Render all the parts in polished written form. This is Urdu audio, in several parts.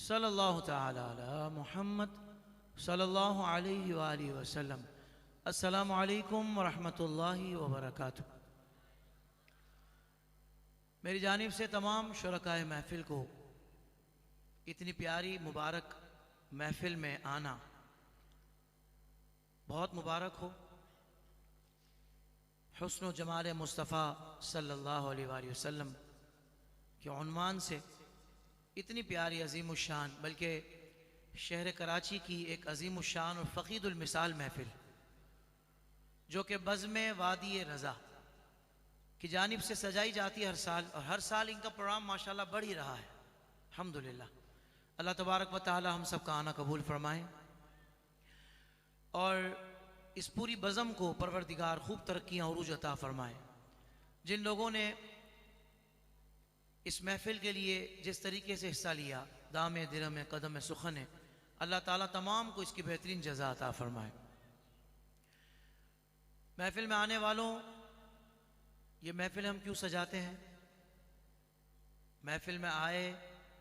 صلی اللہ تعالی علی محمد صلی اللہ علیہ وآلہ وسلم۔ السلام علیکم ورحمۃ اللہ وبرکاتہ۔ میری جانب سے تمام شرکائے محفل کو اتنی پیاری مبارک محفل میں آنا بہت مبارک ہو۔ حسن و جمال مصطفیٰ صلی اللہ علیہ وآلہ وسلم کے عنوان سے اتنی پیاری عظیم الشان، بلکہ شہر کراچی کی ایک عظیم الشان اور فقید المثال محفل جو کہ بزم وادی رضا کی جانب سے سجائی جاتی ہے ہر سال، اور ہر سال ان کا پروگرام ماشاءاللہ بڑھ ہی رہا ہے الحمدللہ۔ اللہ تبارک و تعالی ہم سب کا آنا قبول فرمائے، اور اس پوری بزم کو پروردگار خوب ترقیاں عروج عطا فرمائے۔ جن لوگوں نے اس محفل کے لیے جس طریقے سے حصہ لیا، دام درم قدم سخن، اللہ تعالیٰ تمام کو اس کی بہترین جزا عطا فرمائے۔ محفل میں آنے والوں، یہ محفل ہم کیوں سجاتے ہیں؟ محفل میں آئے،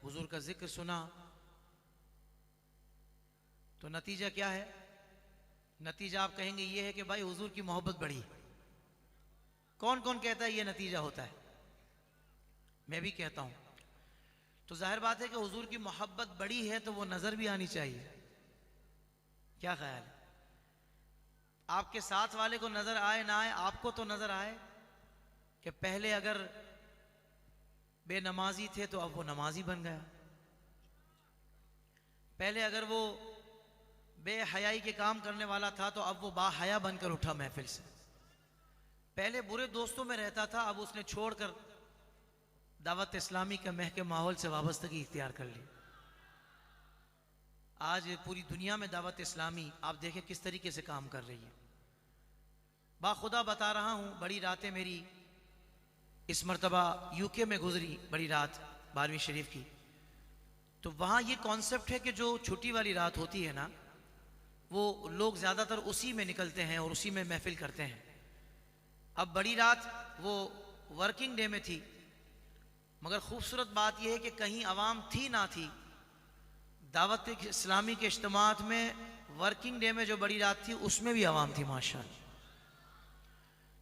حضور کا ذکر سنا، تو نتیجہ کیا ہے؟ نتیجہ آپ کہیں گے یہ ہے کہ بھائی حضور کی محبت بڑھی۔ کون کون کہتا ہے یہ نتیجہ ہوتا ہے؟ میں بھی کہتا ہوں۔ تو ظاہر بات ہے کہ حضور کی محبت بڑی ہے تو وہ نظر بھی آنی چاہیے۔ کیا خیال ہے؟ آپ کے ساتھ والے کو نظر آئے نہ آئے، آپ کو تو نظر آئے کہ پہلے اگر بے نمازی تھے تو اب وہ نمازی بن گیا، پہلے اگر وہ بے حیائی کے کام کرنے والا تھا تو اب وہ با حیا بن کر اٹھا محفل سے، پہلے برے دوستوں میں رہتا تھا اب اس نے چھوڑ کر دعوت اسلامی کے مہکے ماحول سے وابستگی اختیار کر لی۔ آج پوری دنیا میں دعوت اسلامی آپ دیکھیں کس طریقے سے کام کر رہی ہے۔ باخدا بتا رہا ہوں، بڑی راتیں میری اس مرتبہ یو کے میں گزری، بڑی رات 12ویں شریف کی، تو وہاں یہ کانسیپٹ ہے کہ جو چھٹی والی رات ہوتی ہے نا، وہ لوگ زیادہ تر اسی میں نکلتے ہیں اور اسی میں محفل کرتے ہیں۔ اب بڑی رات وہ ورکنگ ڈے میں تھی، مگر خوبصورت بات یہ ہے کہ کہیں عوام تھی نہ تھی، دعوت اسلامی کے اجتماعات میں ورکنگ ڈے میں جو بڑی رات تھی اس میں بھی عوام تھی ماشاءاللہ۔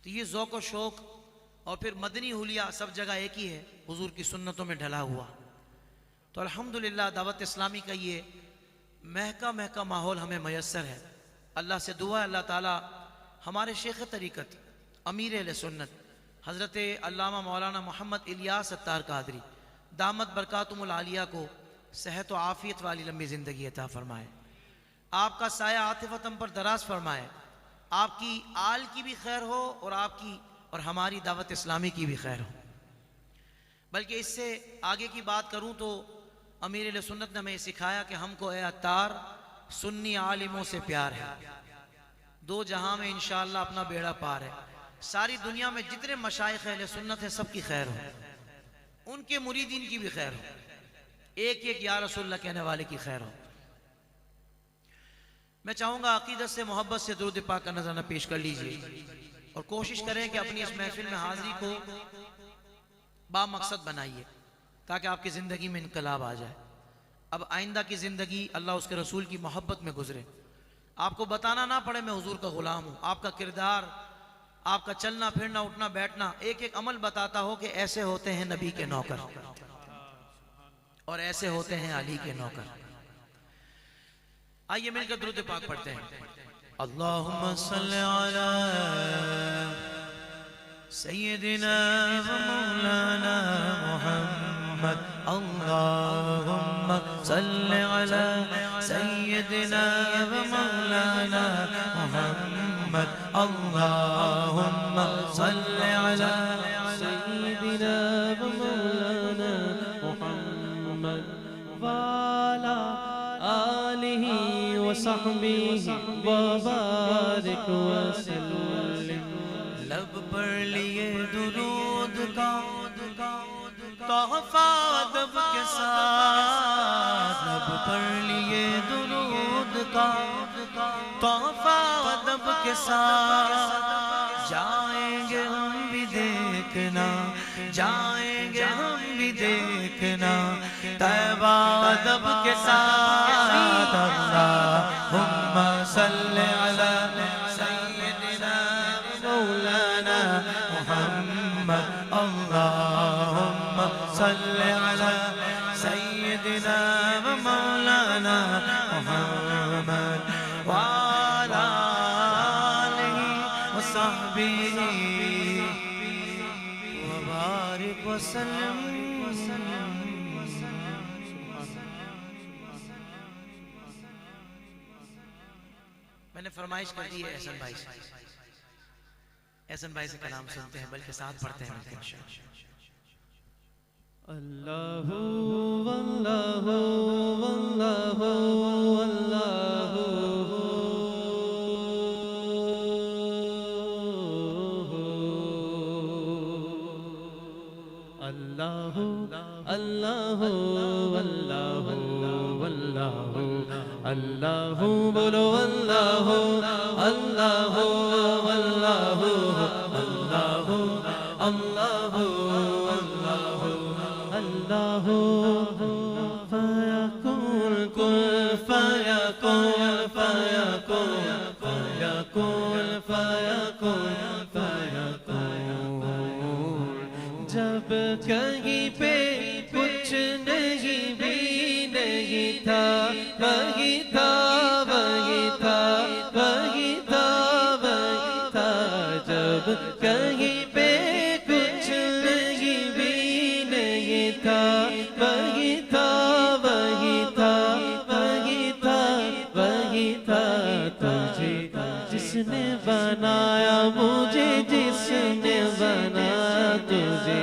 تو یہ ذوق و شوق اور پھر مدنی حلیہ سب جگہ ایک ہی ہے، حضور کی سنتوں میں ڈھلا ہوا۔ تو الحمدللہ دعوت اسلامی کا یہ مہکا مہکا ماحول ہمیں میسر ہے۔ اللہ سے دعا ہے اللہ تعالی ہمارے شیخ طریقت امیر اہل سنت حضرت علامہ مولانا محمد الیاس اتار قادری دامت برکاتہم العالیہ کو صحت و عافیت والی لمبی زندگی عطا فرمائے، آپ کا سایہ عاطفت ہم پر دراز فرمائے، آپ کی آل کی بھی خیر ہو اور آپ کی اور ہماری دعوت اسلامی کی بھی خیر ہو۔ بلکہ اس سے آگے کی بات کروں تو امیر اہل سنت نے ہمیں سکھایا کہ ہم کو اے عطار سنی عالموں سے پیار ہے، دو جہاں میں انشاءاللہ اپنا بیڑا پار ہے۔ ساری دنیا میں جتنے مشائخ اہل سنت ہیں سب کی خیر ہو، ان کے مریدین کی بھی خیر ہو، ایک ایک یا رسول اللہ کہنے والے کی خیر ہو۔ میں چاہوں گا عقیدت سے محبت سے درود پاک کا نذرانہ پیش کر لیجئے، اور کوشش کریں کہ اپنی اس محفل میں حاضری کو با مقصد بنائیے تاکہ آپ کی زندگی میں انقلاب آ جائے۔ اب آئندہ کی زندگی اللہ اس کے رسول کی محبت میں گزرے، آپ کو بتانا نہ پڑے میں حضور کا غلام ہوں، آپ کا کردار، آپ کا چلنا پھرنا اٹھنا بیٹھنا ایک ایک عمل بتاتا ہو کہ ایسے ہوتے ہیں نبی کے نوکر اور ایسے ہوتے ہیں علی کے نوکر۔ آئیے مل کر درود پاک پڑھتے ہیں۔ اللہم صلی علی سیدنا و مولانا محمد، اللہم صلی علی سیدنا و مولانا محمد، اللہم صلی علی سیدنا و مولانا محمد وعلی آلہ وصحبہ وبارک وسلم۔ لب پر لیے درود کا تحفہ ادب کے ساتھ، لب پر لیے درود کا تحفہ ادب کے ساتھ، جائیں گے ہم بھی دیکھنا، جائیں گے ہم بھی دیکھنا طیبہ ادب کے ساتھ اللہم صلی علی سیدنا مولانا محمد اللہم صلی علی سیدنا مولانا محمد وعلی آلہ وصحبہ وبارک وسلم. میں نے فرمائش کر دی ہے احسن بھائی سے. احسن بھائی سے کلام سنتے ہیں بلکہ ساتھ پڑھتے ہیں ملتے ہیں انشاءاللہ. اللہ واللہ واللہ واللہ اللہ اللہ واللہ واللہ اللہ بولو اللہ اللہ واللہ اللہ اللہ اللہ فیکون کن فیکون فیکون فیکون فیکون فیکون. جب کہیں پہ کچھ نہیں بھی نہیں تھا وہی تھا وہی تھا وہی تھا وہی تھا. جب کہیں پہ کچھ نہیں بھی نہیں تھا وہی تھا وہی تھا وہی تھا وہی تھا. تجھے جس نے بنایا مجھے جس نے بنایا تجھے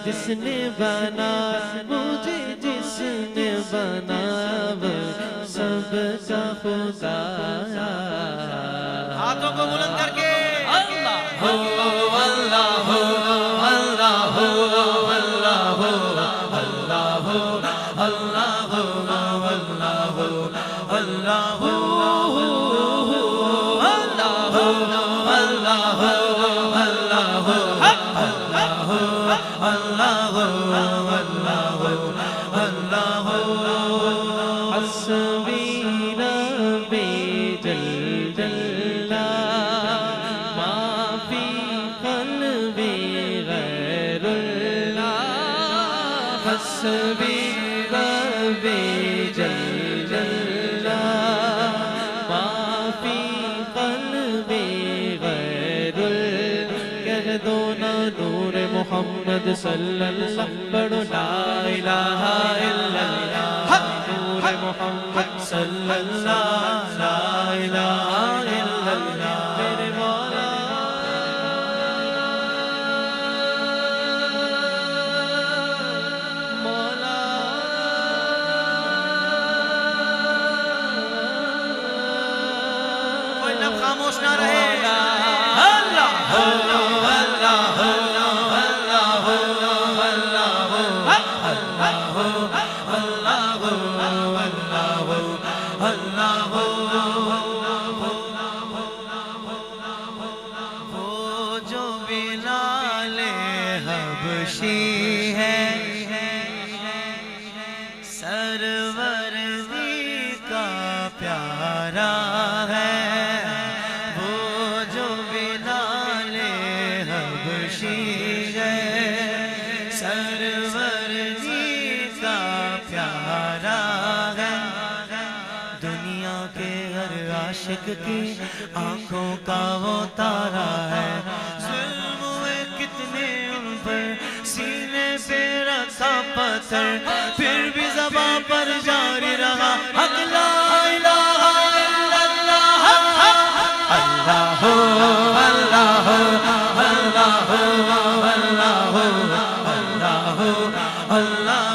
جس نے بنایا مجھے جس نے بنایا وہ سب کا خدا. ہاتھوں کو بلند کر کے اللہ ہو اللہ ہو اللہ ہو اللہ ہو اللہ ہو اللہ ہو اللہ ہو اللہ ہو حسبی ربی جل اللہ ما فی قلبی غیر کہہ دو نا نور محمد صلی اللہ پڑھو لا الہ الا اللہ نور محمد صلی اللہ لا الہ الا اللہ. میرے مولا خاموش نہ رہے. اللہ اللہ اللہ اللہ اللہ وہ جو بلال حبشی ہے سرورزی کا پیارا ہے. عاشق کی آنکھوں کا وہ تارا ہے. ظلم ہوئے کتنے ان پر سینے پہ رکھا پتھر پھر بھی زبان پر جاری رہا حق لا الہ الا اللہ. اللہ اللہ اللہ اللہ اللہ اللہ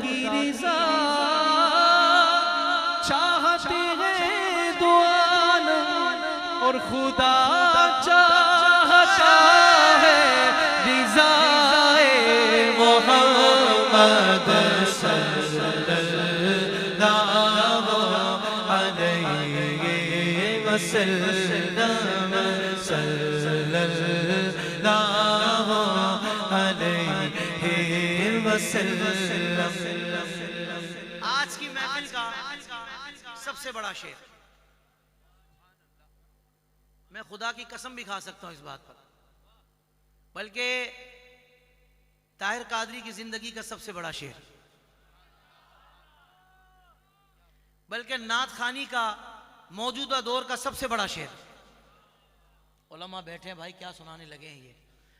کی رضا چاہتے ہیں دو عالم اور خدا چاہتا ہے رضا محمد صلی اللہ علیہ وسلم صلی اللہ علیہ وسلم. آج کی محفل کا سب سے بڑا شعر، میں خدا کی قسم بھی کھا سکتا ہوں اس بات پر، بلکہ طاہر قادری کی زندگی کا سب سے بڑا شعر، بلکہ نعت خوانی کا موجودہ دور کا سب سے بڑا شعر. علماء بیٹھے ہیں بھائی، کیا سنانے لگے ہیں یہ،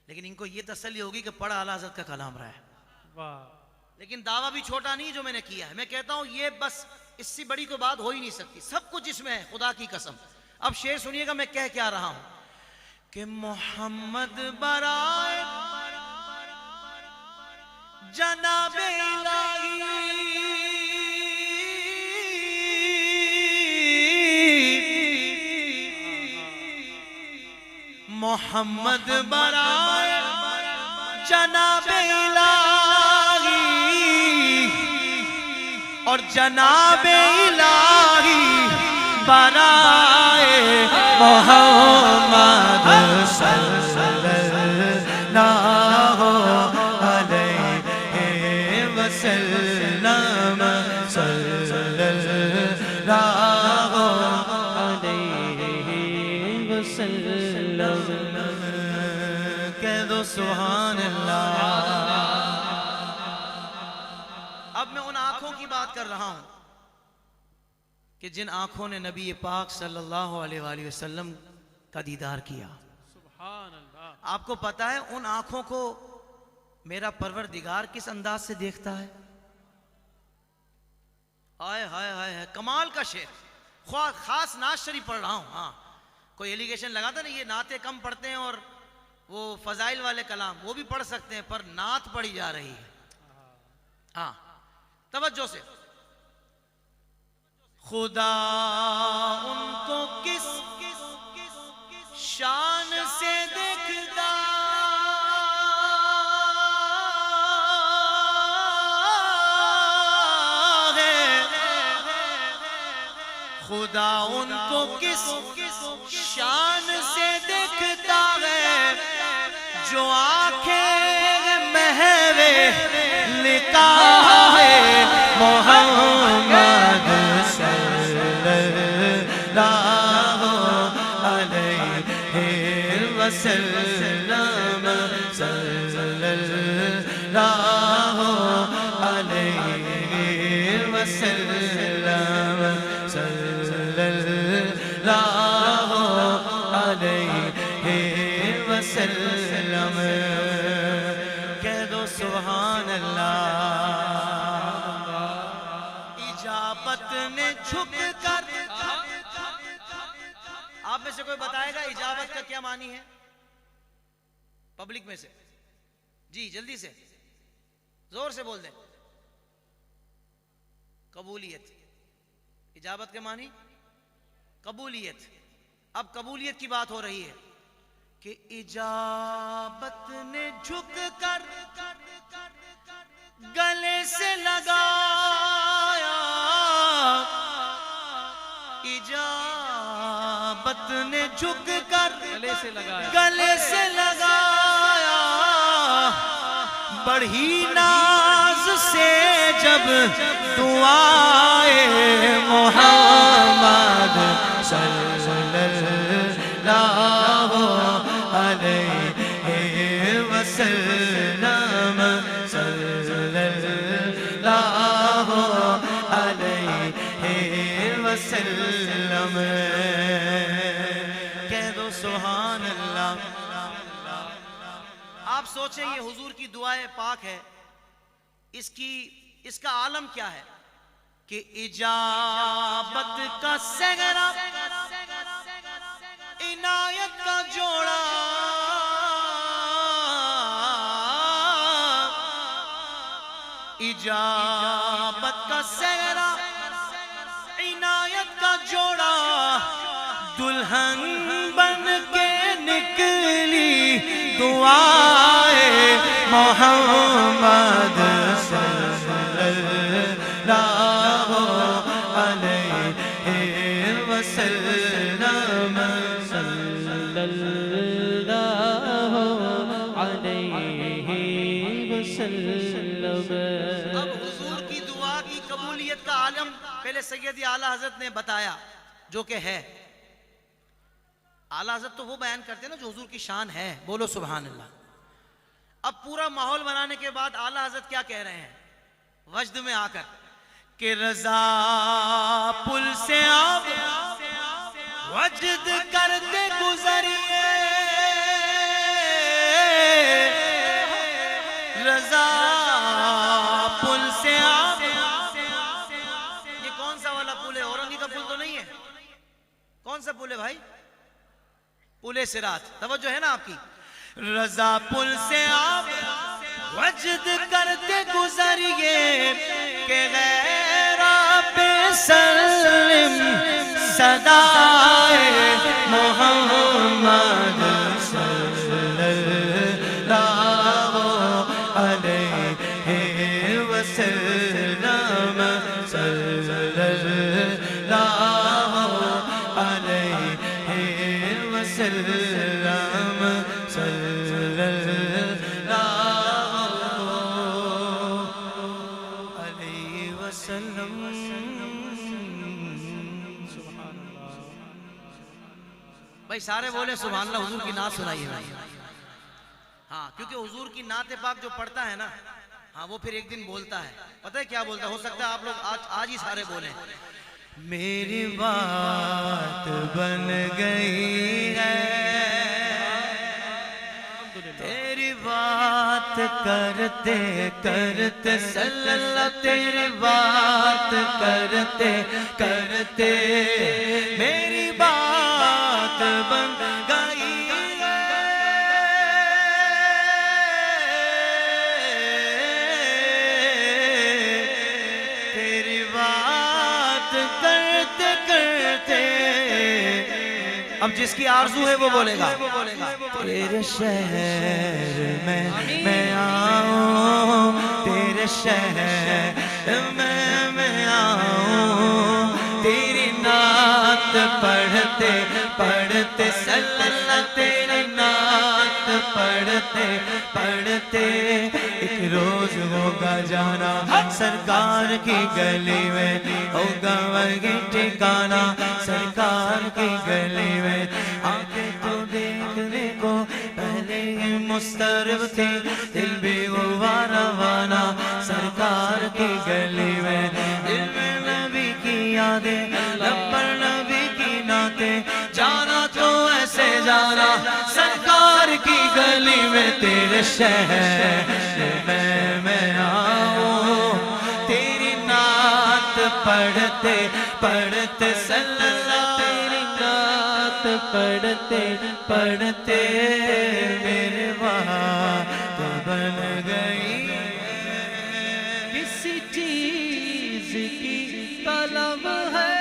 لیکن ان کو یہ تسلی ہوگی کہ پڑھا اعلیٰ حضرت کا کلام رہا ہے. لیکن دعویٰ بھی چھوٹا نہیں جو میں نے کیا ہے. میں کہتا ہوں یہ بس اس سے بڑی کوئی بات ہو ہی نہیں سکتی، سب کچھ اس میں ہے، خدا کی قسم. اب شعر سنیے گا میں کہہ کیا رہا ہوں کہ محمد برائے جناب الہی محمد برائے جناب الہی اور جناب الہی برائے محمد صلی اللہ علیہ وسلم صلی اللہ علیہ وسلم. کہہ دو سبحان اللہ. اب میں ان آنکھوں کی بات کر رہا ہوں کہ جن آنکھوں نے نبی پاک صلی اللہ علیہ وآلہ وسلم کا دیدار کیا. سبحان اللہ. آپ کو پتا ہے ان آنکھوں کو میرا پروردگار کس انداز سے دیکھتا ہے؟ ہائے ہائے ہائے، کمال کا شعر. خاص نعت شریف پڑھ رہا ہوں. ہاں کوئی ایلیگیشن لگاتا نا یہ نعتیں کم پڑھتے ہیں اور وہ فضائل والے کلام وہ بھی پڑھ سکتے ہیں، پر نعت پڑھی جا رہی ہے. ہاں توجہ سے. خدا ان کو کس شان سے دیکھتا ہے، خدا ان کو کس شان سے دیکھتا ہے جو آنکھیں محو نکاح محمد صلی اللہ علیہ وسلم صلی اللہ علیہ وسلم صلی اللہ علیہ وسلم. کہہ دو سبحان اللہ. اجابت نے جھک کر، آپ میں سے کوئی بتائے گا اجابت کا کیا معنی ہے؟ پبلک میں سے جی جلدی سے زور سے بول دیں. قبولیت. اجابت کے معنی قبولیت. اب قبولیت کی بات ہو رہی ہے کہ اجابت نے جھک کر گلے سے لگایا، اجابت نے جھک کر گلے سے لگایا، بڑھی ناز سے جب دعائے محمد صلی اللہ علیہ وسلم صلی اللہ علیہ وسلم. کہہ دو سبحان اللہ. آپ سوچیں یہ حضور کی دعائے پاک ہے، اس کا عالم کیا ہے کہ اجابت کا سگرا عنایت کا جوڑا، اجابت کا صحرا عنایت کا جوڑا دلہن بن کے نکلی دعائے محمد صلی اللہ علیہ وسلم صلی اللہ علیہ وسلم. اب حضور کی دعا کی قبولیت کا عالم پہلے سیدی اعلیٰ حضرت نے بتایا جو کہ ہے. اعلیٰ حضرت تو وہ بیان کرتے ہیں نا جو حضور کی شان ہے. بولو سبحان اللہ. اب پورا ماحول بنانے کے بعد اعلیٰ حضرت کیا کہہ رہے ہیں وجد میں آ کر کہ رضا پل سے آپ وجد کرتے گزریے رضا پل سے آپ. یہ کون سا والا پل ہے؟ اورنگی کا پل تو نہیں ہے. کون سا پل ہے بھائی؟ پل صراط. توجہ ہے نا آپ کی. رضا پل سے آپ وجد کرتے گزریے کہ غیرہ پہ سلم صدائے محمد صلی اللہ علیہ وسلم صلی اللہ علیہ وسلم صلی اللہ علیہ وسلم. بھائی سارے بولے سبحان اللہ. حضور کی نعت سنائیے بھائی. ہاں کیونکہ حضور کی نعت پاک جو پڑھتا ہے نا ہاں وہ پھر ایک دن بولتا ہے. پتہ ہے کیا بولتا ہے؟ ہو سکتا ہے آپ لوگ آج ہی سارے بولیں. میری بات بن گئی ہے تیری بات کرتے کرتے صلی اللہ تیری بات کرتے کرتے میری بات بن گئی تیری بات کرتے کرتے. اب جس کی آرزو ہے وہ بولے گا. تیرے شہر میں آؤں تیرے شہر میں آؤں تیری نعت پڑھتے پڑھتے صلی اللہ تیری نعت پڑھتے پڑھتے ایک روز ہوگا جانا سرکار کی گلی میں ہوگا وہی ٹھکانا سرکار کی گلی میں. آنکھیں تو دیکھنے کو پہلے ہی مسترب تھی دل بھی ہوا روانہ سرکار کی گلی میں. دل میں نبی کی یادیں لب پر نبی کی نعتیں جانا تو ایسے جانا سرکار کی گلی میں. تیرے شہر میں آؤں تیری نعت پڑھتے پڑھتے صلی اللہ تیری نعت پڑھتے پڑھتے میرے بات بن گئی. کسی چیز کی طلب ہے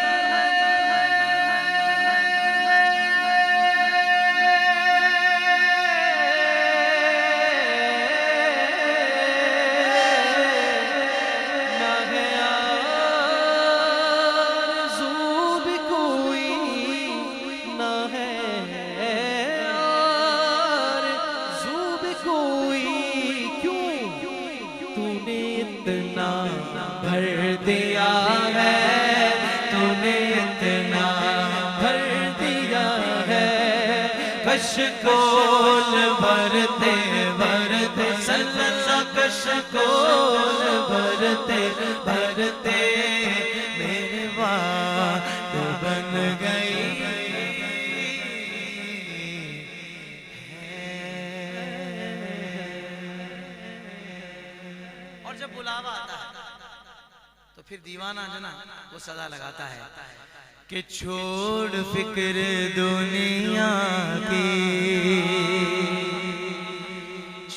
دیا ہے تُونے اتنا بھر دیا ہے کشکول بھرتے بھرتے صلی اللہ کشکول بھرتے بھرتے میرے بات بن گئی. اور جب بلاوا آتا ہے تو پھر دیوانہ جو نا وہ صدا لگاتا ہے کہ چھوڑ فکر دنیا کی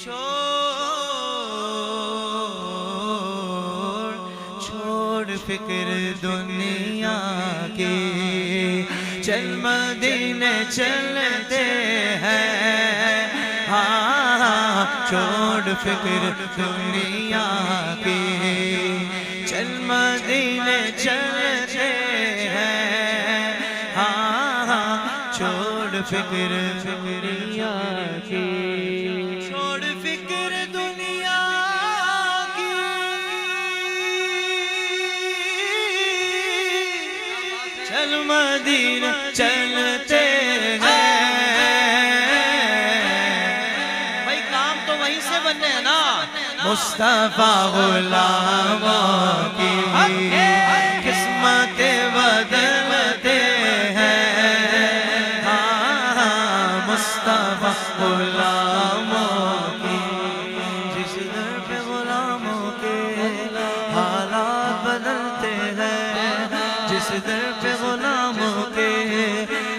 چھوڑ فکر دنیا کی، چل مدینے چلتے ہیں، ہاں چھوڑ فکر دنیا کی، چل مدینے چلتے ہیں، ہاں چھوڑ فکر دنیا کی، چھوڑ فکر دنیا کی، چل مدینہ چلتے ہیں، بھائی کام تو وہیں سے بننے ہیں نا، مصطفیٰ غلاموں کی قسمت بدلتے ہیں، ہاں مصطفیٰ غلاموں کی، جس در پہ غلاموں کے حالات بدلتے ہیں، جس در پہ غلاموں کے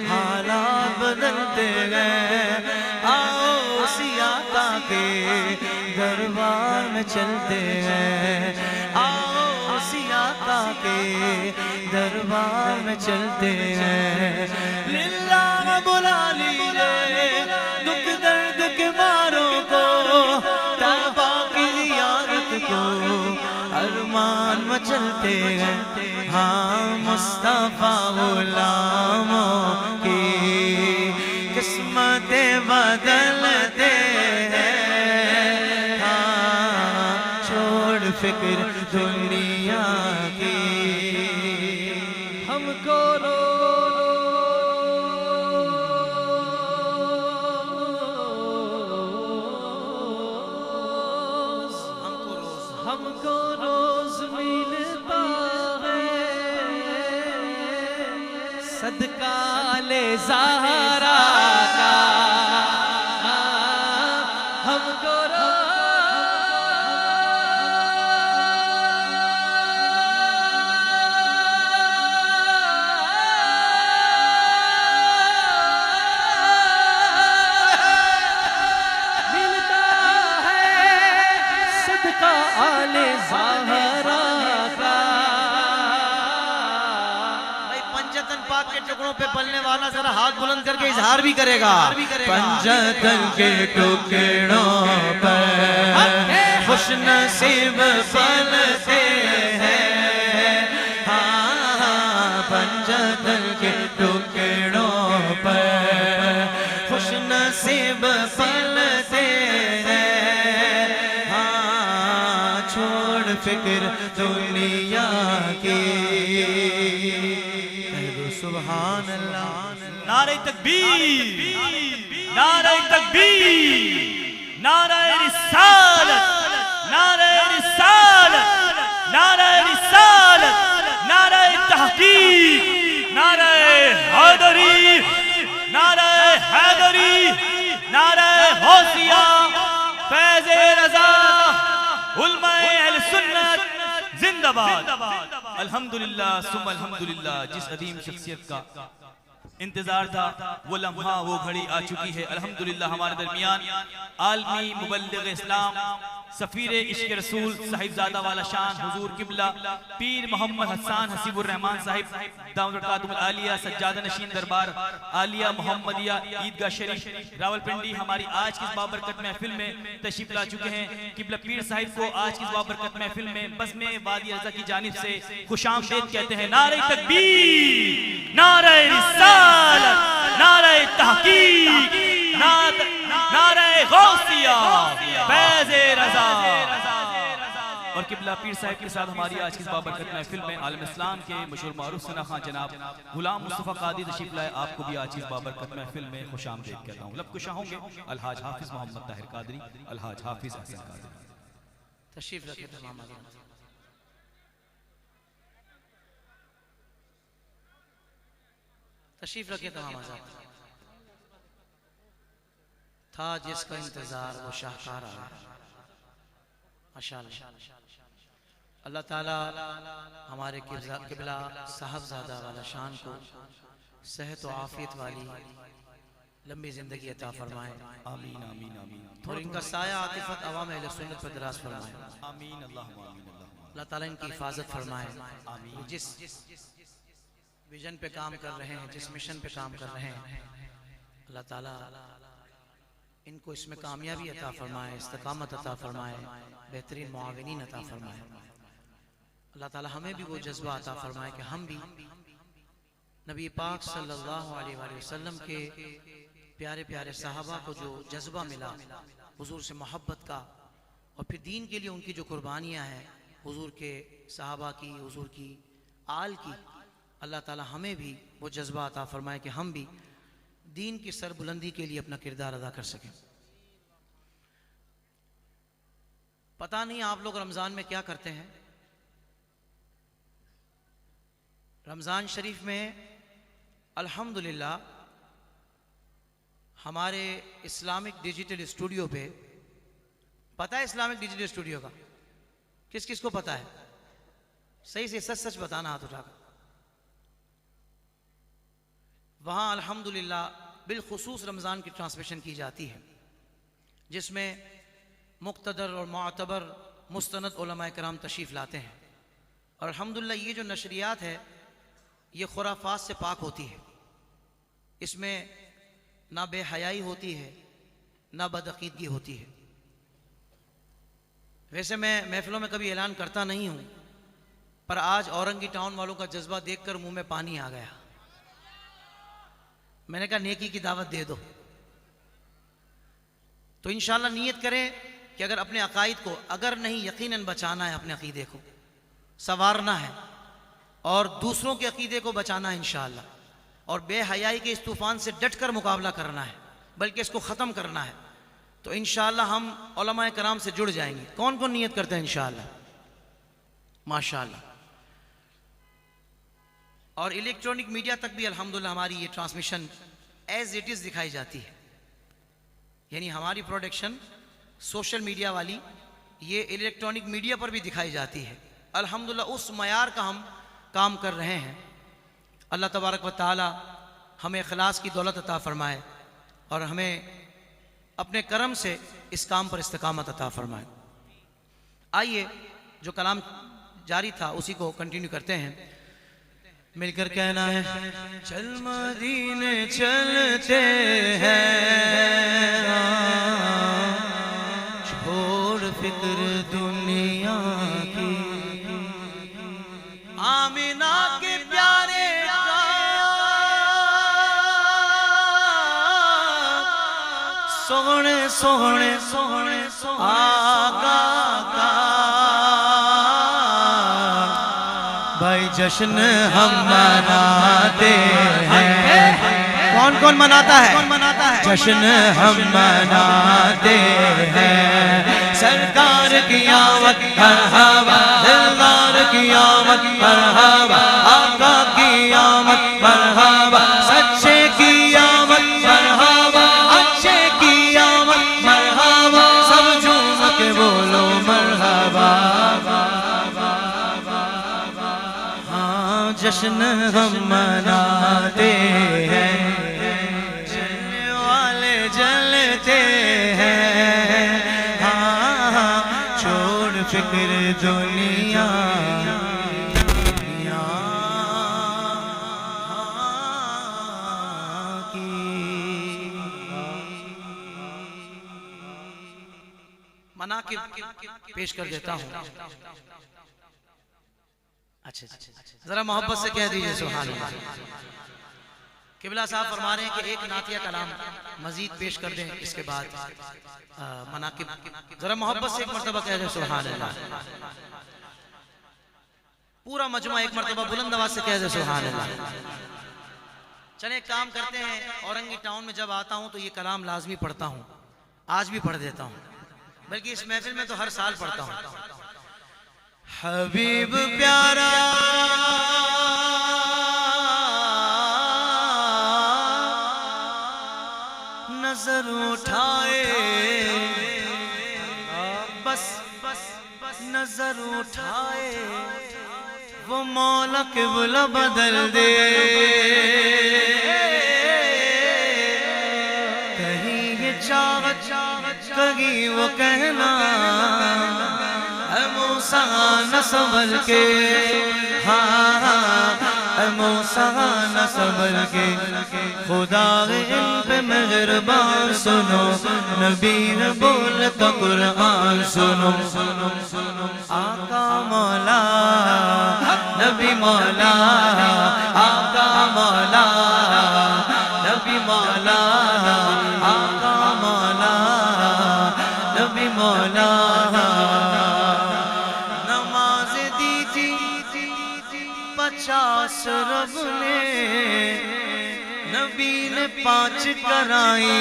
حالات بدلتے ہیں، آؤ اسی آقا کے دربار میں چلتے ہیں، آؤ اسی آقا کے دربار میں چلتے ہیں، للہ بلا لیجئے دکھ درد کے ماروں کو، طیبہ کی زیارت کو ارمان میں چلتے ہیں، ہاں مصطفیٰ غلاموں کی قسمتیں بدلتے ہیں، ہاں چھوڑ فکر دنیا کی، ہم کو ہم کو روز ملتا ہے صدقہ لے زہرا کا، ہم کو ملتا ہے صدقہ لے زہرا کا، بھائی پنجتن پاک کے ٹکڑوں پہ پلنے والا ذرا ہاتھ بلند کر کے اظہار بھی کرے گا، پنجتن کے ٹکڑوں پر خوش نصیب پلتے ہیں، ہاں پنجتن کے ٹکڑوں پر خوش نصیب پلتے ہیں، ہاں چھوڑ فکر دنیا کی، سبحان اللہ، نعرہ تکبیر، نعرہ تکبیر، نعرہ رسالت، نعرہ رسالت، نعرہ رسالت، نعرہ تحقیق، نعرہ حیدری، نعرہ حیدری، نعرہ غوثیہ، فیض رضا، علماء اہل سنت زندہ باد۔ الحمدللہ ثم الحمدللہ، جس عظیم شخصیت کا انتظار تھا وہ لمحہ وہ گھڑی آ چکی ہے۔ الحمدللہ ہمارے درمیان عالمی مبلغ اسلام، سفیر عشق رسول، صاحبزادہ والا شان حضور قبلہ پیر محمد حسان حسیب الرحمان صاحب دامت برکاتہم العالیہ، سجادہ نشین دربار عالیہ محمدیہ عیدگاہ شریف راولپنڈی ہماری آج کی اس بابرکت محفل میں تشریف لا چکے ہیں۔ قبلہ پیر صاحب کو آج کی اس بابرکت محفل میں بزم وادی رضا کی جانب سے خوش آمدید کہتے ہیں۔ نعرہ تکبیر، نعرہ رسالت، نعرہ تحقیق، نعرہ غوثیہ، فیض رضا۔ اور قبلہ پیر صاحب کے ساتھ ہماری آج کی اس بابرکت محفل میں عالم اسلام کے مشہور معروف ثنا خان جناب غلام مصطفیٰ قادری تشریف لائے، آپ کو بھی آج کی اس بابرکت محفل میں خوش آمدید کہتا ہوں۔ لب کشا ہوں گے الحاج حافظ محمد طاہر قادری، الحاج حافظ احسن قادری۔ تشریف رکھے تمام حضرات، تشریف رکھے تمام حضرات۔ تھا جس کا انتظار وہ شاہکار آیا، ماشاءاللہ۔ اللہ تعالیٰ ہمارے قبلہ صاحبزادہ والا شان کو صحت و عافیت والی لمبی زندگی عطا فرمائے، آمین آمین آمین، اور ان کا سایہ عاطفت عوام اہل سنت پر دراز فرمائے۔ آمین، اللہم آمین، اللہم آمین۔ اللہ تعالیٰ ان کی حفاظت فرمائے. جس ویژن پہ کام کر رہے ہیں, جس مشن پہ کام کر رہے ہیں, اللہ تعالیٰ ان کو اس میں کامیابی عطا فرمائے, استقامت عطا فرمائے, بہترین معاونین عطا فرمائے. اللہ تعالیٰ ہمیں بھی وہ جذبہ عطا فرمائے کہ ہم بھی نبی پاک صلی اللہ علیہ وآلہ وسلم کے پیارے پیارے صحابہ کو جو جذبہ ملا حضور سے محبت کا, اور پھر دین کے لیے ان کی جو قربانیاں ہیں حضور کے صحابہ کی, حضور کی آل کی, اللہ تعالیٰ ہمیں بھی وہ جذبہ عطا فرمائے کہ ہم بھی دین کی سربلندی کے لیے اپنا کردار ادا کر سکیں. پتہ نہیں آپ لوگ رمضان میں کیا کرتے ہیں. رمضان شریف میں الحمدللہ ہمارے اسلامک ڈیجیٹل اسٹوڈیو پہ, پتہ ہے اسلامک ڈیجیٹل اسٹوڈیو کا کس کس کو پتہ ہے؟ صحیح سے سچ سچ بتانا ہاتھ اٹھا کر. وہاں الحمدللہ بالخصوص رمضان کی ٹرانسمیشن کی جاتی ہے, جس میں مقتدر اور معتبر مستند علماء کرام تشریف لاتے ہیں. اور الحمدللہ یہ جو نشریات ہے یہ خرافات سے پاک ہوتی ہے. اس میں نہ بے حیائی ہوتی ہے, نہ بدعقیدگی ہوتی ہے. ویسے میں محفلوں میں کبھی اعلان کرتا نہیں ہوں, پر آج اورنگی ٹاؤن والوں کا جذبہ دیکھ کر منہ میں پانی آ گیا. میں نے کہا نیکی کی دعوت دے دو. تو انشاءاللہ نیت کریں کہ اگر اپنے عقائد کو, اگر نہیں یقیناً بچانا ہے, اپنے عقیدے کو سنوارنا ہے اور دوسروں کے عقیدے کو بچانا ہے انشاءاللہ, اور بے حیائی کے اس طوفان سے ڈٹ کر مقابلہ کرنا ہے, بلکہ اس کو ختم کرنا ہے, تو انشاءاللہ ہم علماء کرام سے جڑ جائیں گے. کون کون نیت کرتے ہیں انشاءاللہ؟ ماشاءاللہ. اور الیکٹرانک میڈیا تک بھی الحمدللہ ہماری یہ ٹرانسمیشن ایز اٹ از دکھائی جاتی ہے. یعنی ہماری پروڈکشن سوشل میڈیا والی یہ الیکٹرانک میڈیا پر بھی دکھائی جاتی ہے. الحمدللہ اس معیار کا ہم کام کر رہے ہیں. اللہ تبارک و تعالی ہمیں اخلاص کی دولت عطا فرمائے اور ہمیں اپنے کرم سے اس کام پر استقامت عطا فرمائے. آئیے جو کلام جاری تھا اسی کو کنٹینیو کرتے ہیں, مل کر کہنا ہے. چل مدینے چلتے ہیں, چھوڑ فکر دنیا کی, آمینہ کے پیارے سوہنے سوہنے سوہنے آقا کا بھائی جشن ہم مناتے ہیں. کون کون مناتا ہے جشن ہم مناتے ہیں. سرکار کی آمد مرحبا, دلدار کی آمد مرحبا, آقا کی آمد مرحبا, سچے کی آمد مرحبا, اچھے کی آمد مرحبا, سب جھوم کے بولو مرحبا. ہاں جشن ہم مناتے ہیں, جلنے والے جلتے ہیں. ہاں چھوڑ فکر دنیا مناقب پیش کر دیتا ہوں. اچھا ذرا محبت سے کہہ دیجئے سبحان اللہ. قبلہ صاحب فرما رہے ہیں کہ ایک نعتیہ کلام مزید پیش کر دیں, اس کے بعد مناقب. ذرا محبت سے ایک مرتبہ کہہ دیں سبحان اللہ. پورا مجمع ایک مرتبہ بلند آواز سے کہہ دیں سبحان اللہ. چلیں ایک کام کرتے ہیں, اورنگی ٹاؤن میں جب آتا ہوں تو یہ کلام لازمی پڑھتا ہوں, آج بھی پڑھ دیتا ہوں, بلکہ اس محفل میں تو ہر سال پڑھتا ہوں. حبیب پیارا نظر اٹھائے, بس نظر اٹھائے, وہ مولا قبلہ بدل دے. کہیں یہ چاہت کہیں وہ کہنا, اے موسیٰ موسیٰ نہ سنبھل کے، ہاں اے موسیٰ نہ سنبھل کے، خدا ان پہ مہربان سنو، نبی نے بولتا قرآن سنو، آقا مولا نبی مولا، آقا مولا نبی مولا، آقا مولا نبی مولا، نماز دی تھی 50 رب نے، نبی نے 5 کرائی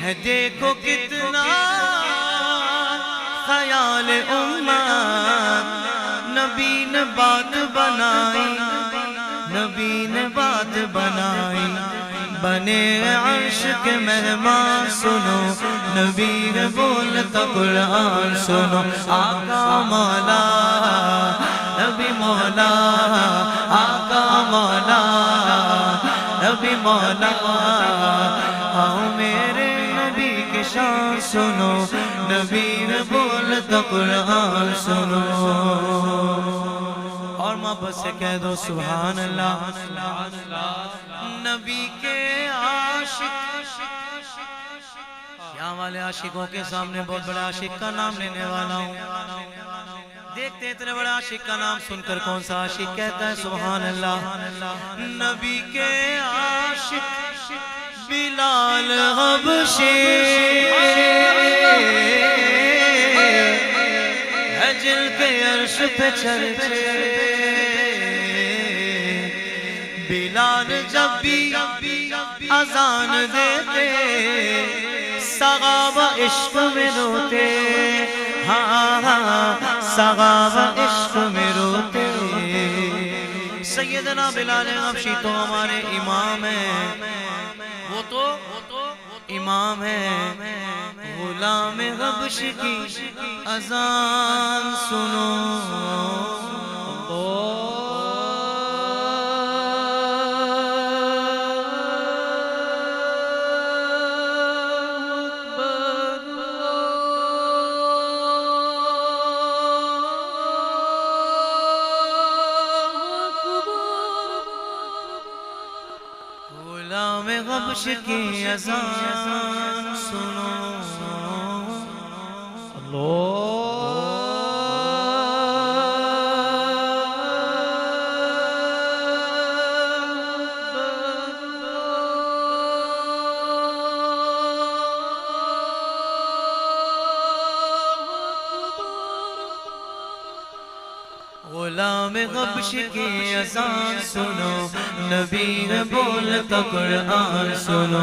ہے، دیکھو کتنا خیال امت، نبی نے بات بنائی، نبی نے بات بنائی، بنے عرش کے مہمان سنو، نبی نے بولتا قرآن سنو، آقا مولا نبی مولا، آقا مولا نبی مولا، آؤ میرے نبی کی شان سنو، نبی نے بولتا قرآن سنو، اور محبت سے کہہ دو سبحان اللہ، نبی کے عاشق، یہاں والے عاشقوں کے سامنے بہت بڑا عاشق کا نام لینے والا ہوں، دیکھتے اتنے بڑا عاشق کا نام سن کر کون سا عاشق کہتا ہے سبحان اللہ، نبی کے عاشق بلال حبشی ہے، جن کے عرش پہ چرچے، بلال جب بھی اذان دیتے، صحابہ عشق میں روتے، ہاں صحابہ عشق میں روتے، سیدنا بلال حبشی تو ہمارے امام ہیں، وہ تو امام ہے، غلام حبش کی اذان سنو، غلام حبش کی اذان سنو، غلام حبش کی اذان سنو، نبی نے بولتا قرآن سنو،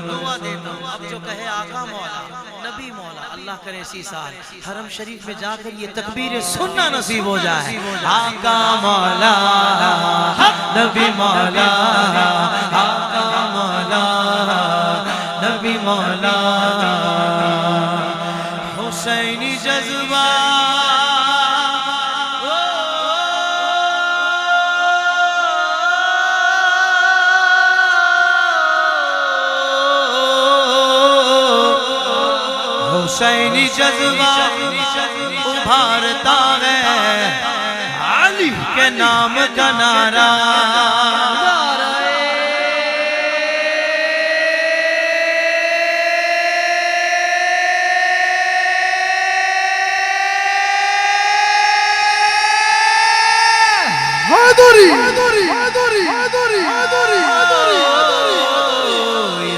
دعا دیتا ہوں اب جو کہے آقا مولا نبی مولا، اللہ کرے اسی سال حرم شریف میں جا کر یہ تکبیر سننا نصیب ہو جائے، آقا مولا نبی مولا، آقا مولا نبی مولا، حسینی جذبہ حسینی جذبہ ابھارتا ہے، علی کے نام کا نعرہ،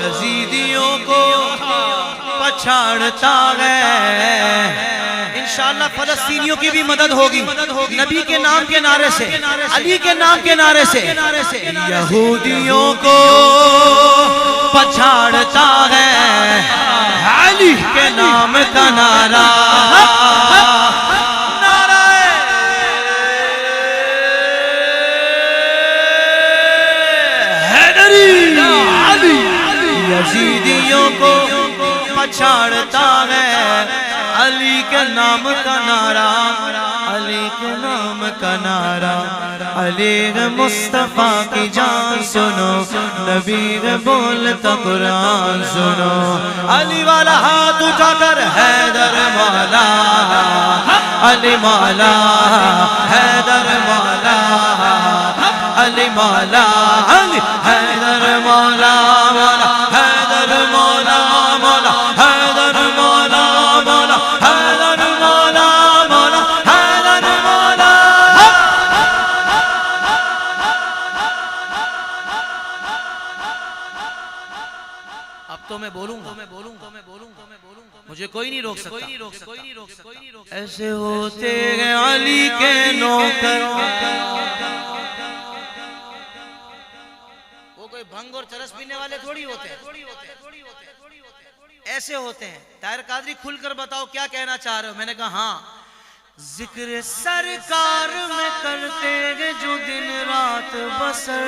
یزیدیوں کو پچھاڑتا ہے، انشاءاللہ فلسطینیوں کی بھی مدد ہوگی، نبی کے نام کے نعرے سے، علی کے نام کے نعرے سے، یہودیوں کو پچھاڑتا ہے، علی کے نام کا نعرہ، یزیدیوں کو پچھاڑتا ہے، علی کے نام کا نعرہ، علی علی کے نام کا نعرہ، علی ہے مصطفیٰ کی جان سنو، نبی ہے بولتا قرآن سنو، علی والا ہاتھ اٹھا کر حیدر مولا، علی مولا، حیدر مولا، علی مولا، حیدر مولا، مولا حیدر مولا، مولا حیدر مولا، مولا حیدر مولا، مولا حیدر مولا۔ اب تو میں بولوں گا، مجھے کوئی نہیں روک سکتا۔ ایسے ہوتے ہیں علی کے نوکر، وہ کوئی بھنگ اور چرس پینے والے تھوڑی ہوتے ہیں، ایسے ہوتے ہیں۔ طاہر قادری کھل کر بتاؤ کیا کہنا چاہ رہے ہو؟ میں نے کہا ہاں، ذکر سرکار میں کرتے ہیں جو دن رات بسر،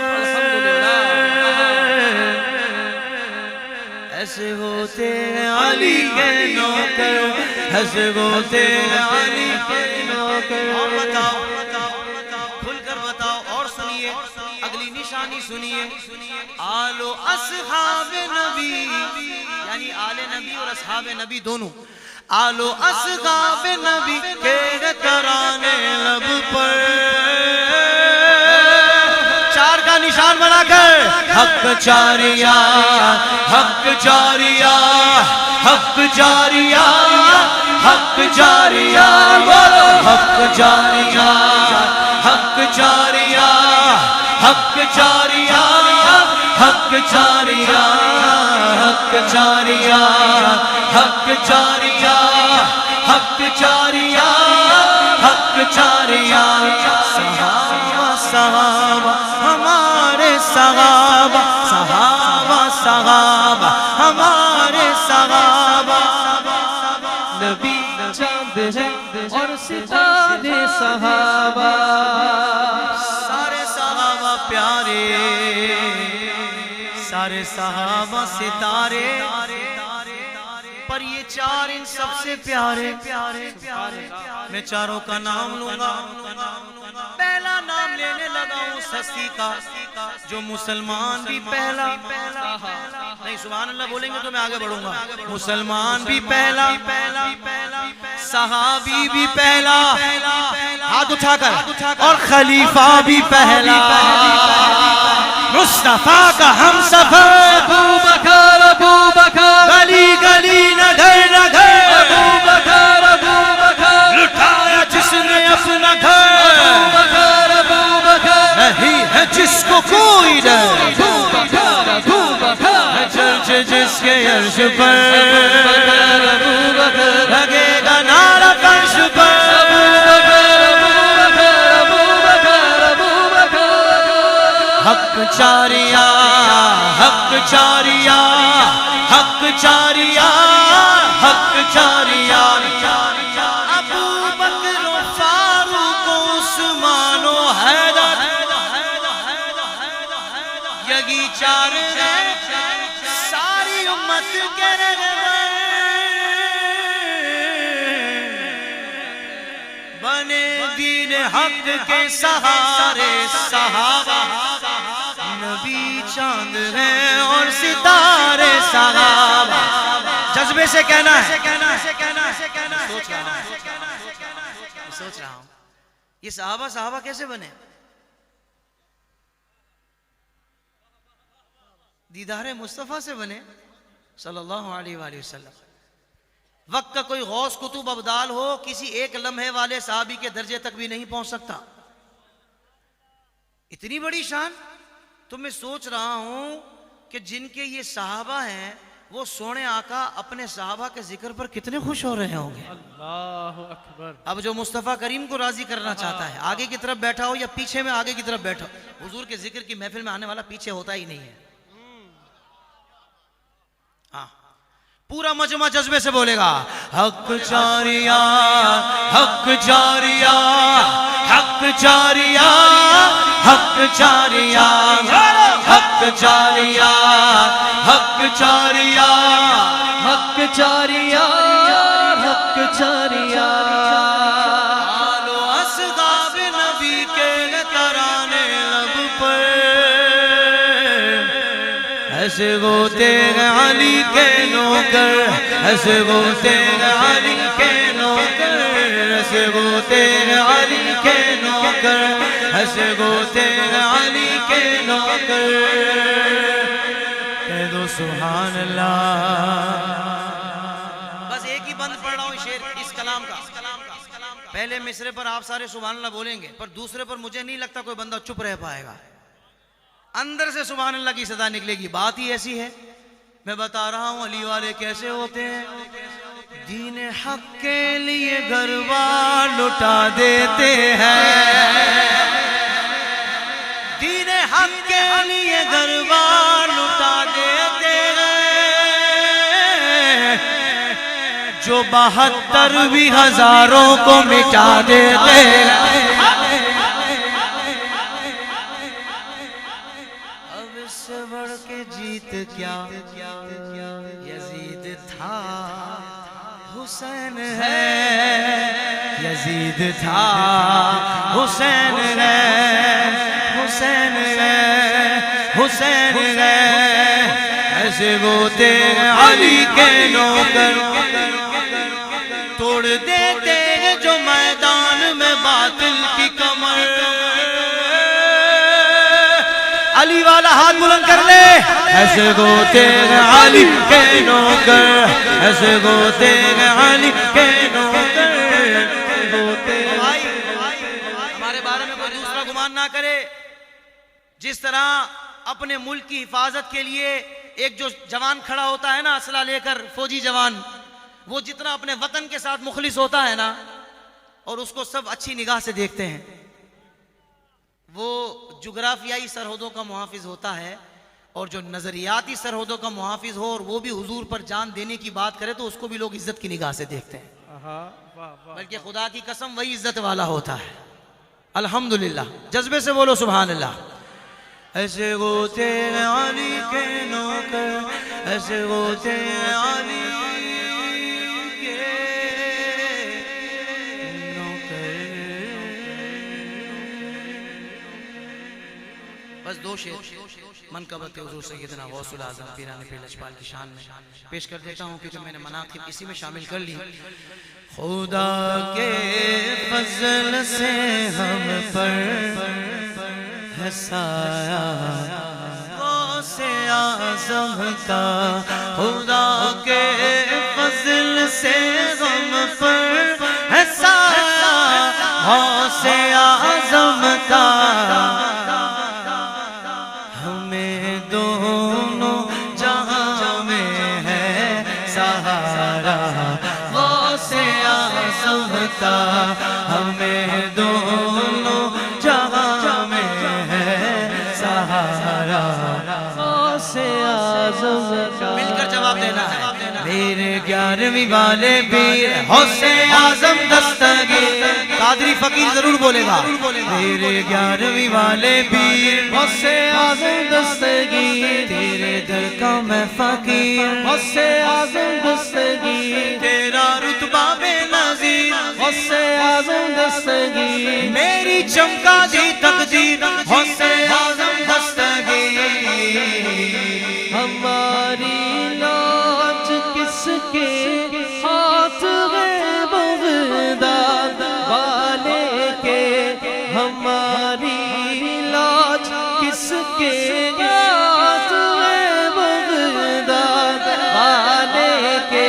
ایسے ہوتے ہیں علی کے نوکر، ایسے ہوتے ہیں علی کے نوکر۔ اور بتاؤ، کھل کر بتاؤ اور سنیے اگلی نشانی سنیے۔ آل و اصحاب نبی، یعنی آل نبی اور اصحاب نبی دونوں، آل و اصحاب نبی کے ترانے لب پر، چار کا نشان بنا کر حق جاریہ، حق جاریہ، حق جاریہ، حق جاریہ، بولو حق جاریہ، حق جاریہ، حق جاریہ، حق جاریہ، حق جاریہ، حق جاریہ، حق جاریہ، حق جاریہ۔ صحابہ صحابہ ہمارے صحابہ، صحابہ صحابہ ہمارے صحابہ، نبی چاند ہے اور ستارے صحابہ، سارے صحابہ پیارے، سارے صحابہ ستارے، پر یہ چار ان سب سے پیارے۔ میں چاروں کا نام لوں گا، پہلا نام لینے لگا ہوں اس ہستی کا جو مسلمان بھی پہلا، نہیں سبحان اللہ بولیں گے تو میں آگے بڑھوں گا، مسلمان بھی پہلا، صحابی بھی پہلا، ہاتھ اٹھا کر، اور خلیفہ بھی پہلا، مصطفیٰ کا ہم سفر، ابو بکر، ابو بکر، گلی گلی نگر نگر، ابو بکر، ابو بکر، لٹایا جس نے اپنا گھر، ابو بکر، ابو بکر، نہیں ہے جس کو کوئی ڈر، ابو بکر، ابو بکر، چرچ جس کے عرش پر، ابو بکر، ابو بکر، لگے گا نعرہ فرش پر، ابو بکر، ابو بکر، ابو بکر، ابو بکر، حق جاریہ، حق جاریہ، حق جاریہ، حق جاریہ، ابو بکر و فاروق و عثمان و حیدر، یہی چار ہیں ساری امت کے رہبر، بنے دین حق کے سہارے صحابہ، نبی چاند ہے اور ستارے صحابہ۔ جذبے سے کہنا ہے، سوچ رہا ہوں یہ صحابہ کیسے بنے؟ دیدار مصطفیٰ سے بنے صلی اللہ علیہ وآلہ وسلم۔ وقت کا کوئی غوث کتب ابدال ہو، کسی ایک لمحے والے صحابی کے درجے تک بھی نہیں پہنچ سکتا، اتنی بڑی شان۔ تو میں سوچ رہا ہوں کہ جن کے یہ صحابہ ہیں وہ سونے آقا اپنے صحابہ کے ذکر پر کتنے خوش ہو رہے ہوں گے۔ اللہ اکبر۔ اب جو مصطفیٰ کریم کو راضی کرنا چاہتا ہے، آگے کی طرف بیٹھا ہو یا پیچھے میں آگے کی طرف بیٹھا ہو، حضور کے ذکر کی محفل میں آنے والا پیچھے ہوتا ہی نہیں ہے۔ ہاں پورا مجمع جذبے سے بولے گا، حق جاریہ، حق جاریہ، حق جاریہ، حق جاریہ، حق جاریہ، حق جاریہ، حق جاریہ، حق جاریہ، آل و ایسے ہوتے ہیں علی کے نوکر، ایسے ہوتے ہیں علی کے نوکر، ایسے ہوتے ہیں علی کے نوکر، ایسے ہوتے ہیں علی کے نوکر۔ کہہ دو سبحان اللہ۔ بس ایک ہی بند پڑھ رہا ہوں شعر اس کلام کا۔ پہلے مصرے پر آپ سارے سبحان اللہ بولیں گے، پر دوسرے پر مجھے نہیں لگتا کوئی بندہ چپ رہ پائے گا، اندر سے سبحان اللہ کی صدا نکلے گی۔ بات ہی ایسی ہے، میں بتا رہا ہوں علی والے کیسے ہوتے ہیں۔ دین حق کے لیے گھر-بار لٹا دیتے ہیں، دین حق کے لیے گھر-بار لٹا دیتے ہیں، جو 72 بھی ہزاروں کو مٹا دیتے ہیں۔ اب اس سے بڑھ کے جیت کیا، یزید تھا حسین ہے، یزید تھا حسین ہے، حسین ہے، حسین ہے۔ ایسے ہوتے ہیں علی کے نوکر، توڑ دیتے ہیں جو میدان میں باطل کی کمر۔ علی والا ہاتھ بلند کر لے۔ ایسے ہوتے ہیں علی کے نوکر، ایسے ہوتے ہیں علی کے نوکر۔ ہمارے بارے میں کوئی دوسرا گمان نہ کرے۔ جس طرح اپنے ملک کی حفاظت کے لیے ایک جو جوان کھڑا ہوتا ہے نا اسلحہ لے کر، فوجی جوان، وہ جتنا اپنے وطن کے ساتھ مخلص ہوتا ہے نا، اور اس کو سب اچھی نگاہ سے دیکھتے ہیں، وہ جغرافیائی سرحدوں کا محافظ ہوتا ہے، اور جو نظریاتی سرحدوں کا محافظ ہو اور وہ بھی حضور پر جان دینے کی بات کرے تو اس کو بھی لوگ عزت کی نگاہ سے دیکھتے ہیں، بلکہ خدا کی قسم وہی عزت والا ہوتا ہے۔ الحمدللہ، جذبے سے بولو سبحان اللہ۔ ایسے ہوتے ہیں علی کے نوکر، ایسے ہوتے ہیں علی کے نوکر۔ بس دو شعر منقبت حضور سیدنا غوث الاعظم پیران پیر لجپال کی شان میں پیش کر دیتا ہوں، کیونکہ میں نے مناقب اسی میں شامل کر لی۔ خدا کے فضل سے ہم پر ہے سایہ غوث اعظم کا، خدا کے فضل سے ہم پر ہے سایہ غوث اعظم کا، ہمیں دونوں جہاں میں ہے سہارا غوث اعظم کا، ہمیں دونوں جہاں میں ہے سہارا غوث اعظم کا۔ مل کر جواب دینا ہے۔ میرے 11ویں والے پیر غوث اعظم دستگیر، قادری فقیر ضرور بولے گا۔ میرے 11ویں والے پیر غوث اعظم دستگیر، تیرے در کا میں فقیر غوث اعظم دستگیر، تیرا رتبہ بے نظیر غوث اعظم دستگیر، میری چمکا دی تقدیر غوث اعظم دستگیر۔ ہماری لاج کس کے ہاتھ ہے بغداد والے کے، ہماری لاج کس کے ہاتھ ہے بغداد والے کے،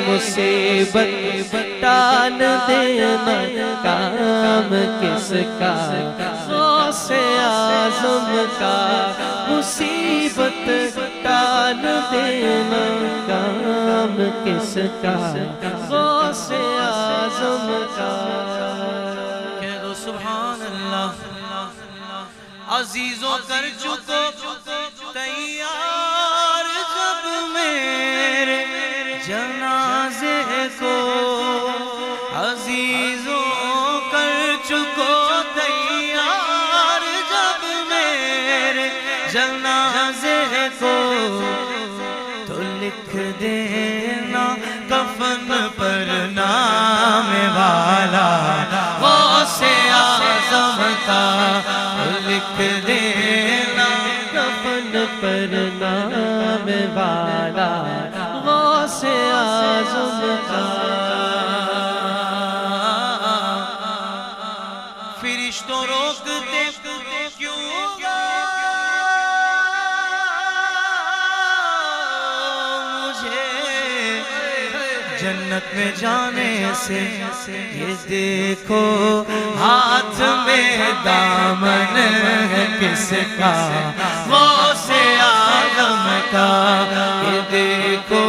مصیبت ٹال دینا کام کس کا غوث اعظم کا، مصیبت ٹال دینا کام کس کا غوث اعظم کا۔ کہہ دو سبحان اللہ۔ عزیزوں کر چکو تیار جب میرے جنازے کو، عزیزوں کر چکو تیار جب میرے جنازے کو، تو لکھ دینا کفن پر نام والا غوث اعظم کا، لکھ دینا کفن پر نام والا غوث اعظم کا فرشتوں روکتے کیوں جنت میں جانے سے یہ دیکھو ہاتھ میں دامن ہے کس کا غوث اعظم کا یہ دیکھو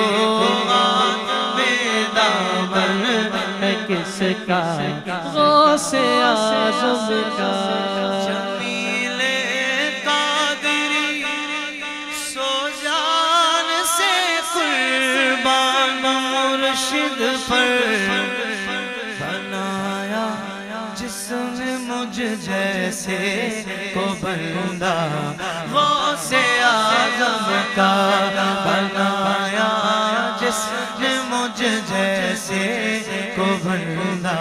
ہاتھ میں دامن ہے کس کا غوث اعظم کا جمیل قادری سو جان سے قربان مرشد پر بنایا جس نے مجھ جیسے کو بندہ غوث اعظم کا بنایا جس نے مجھ جیسے کو بندہ